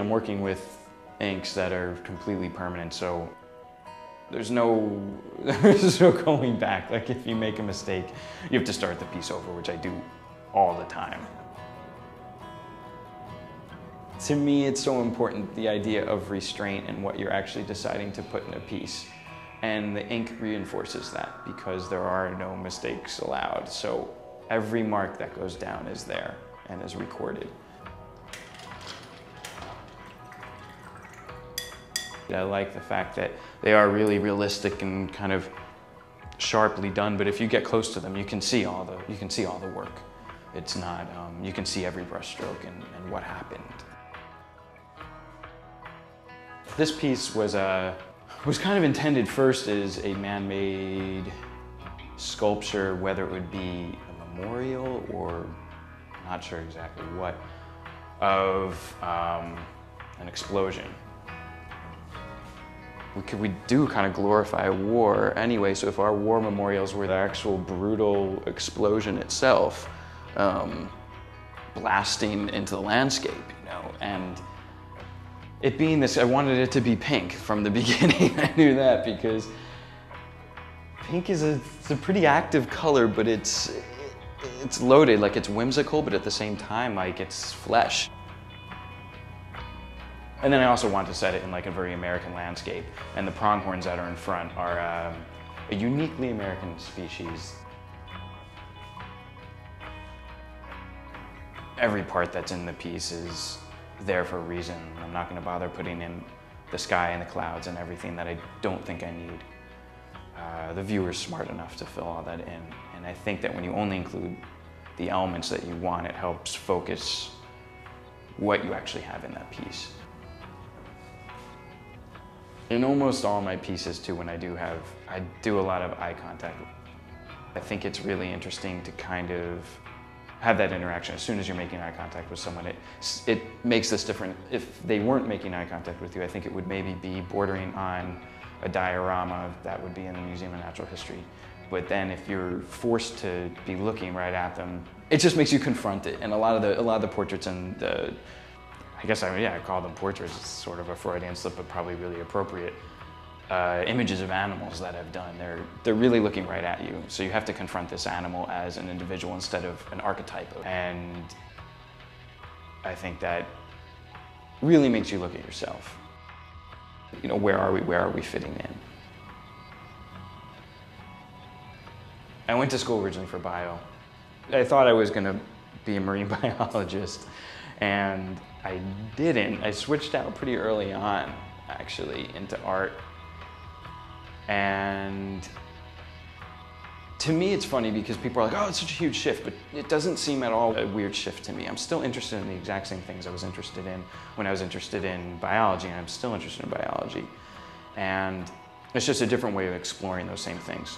I'm working with inks that are completely permanent, so there's no going back. Like if you make a mistake, you have to start the piece over, which I do all the time. To me, it's so important, the idea of restraint and what you're actually deciding to put in a piece. And the ink reinforces that because there are no mistakes allowed. So every mark that goes down is there and is recorded. I like the fact that they are really realistic and kind of sharply done, but if you get close to them, you can see all the work. It's not, you can see every brush stroke and what happened. This piece was kind of intended first as a man-made sculpture, whether it would be a memorial or not sure exactly what, of an explosion. We do kind of glorify war anyway, so if our war memorials were the actual brutal explosion itself, blasting into the landscape, you know, and it being this, I wanted it to be pink from the beginning. I knew that because pink is it's a pretty active color, but it's loaded, like it's whimsical, but at the same time, like it's flesh. And then I also want to set it in like a very American landscape, and the pronghorns that are in front are a uniquely American species. Every part that's in the piece is there for a reason. I'm not going to bother putting in the sky and the clouds and everything that I don't think I need. The viewer's smart enough to fill all that in, and I think that when you only include the elements that you want, it helps focus what you actually have in that piece. In almost all my pieces too, when I do a lot of eye contact. I think it's really interesting to kind of have that interaction. As soon as you're making eye contact with someone, it makes this different. If they weren't making eye contact with you, I think it would maybe be bordering on a diorama that would be in the Museum of Natural History. But then if you're forced to be looking right at them, it just makes you confront it. And a lot of the portraits and the, I guess I call them portraits. It's sort of a Freudian slip, but probably really appropriate. Images of animals that I've done. They're really looking right at you. So you have to confront this animal as an individual instead of an archetype. And I think that really makes you look at yourself. You know, where are we fitting in? I went to school originally for bio. I thought I was gonna be a marine biologist, and I didn't. I switched out pretty early on, actually, into art. And to me, it's funny because people are like, oh, it's such a huge shift, but it doesn't seem at all a weird shift to me. I'm still interested in the exact same things I was interested in when I was interested in biology, and I'm still interested in biology. And it's just a different way of exploring those same things.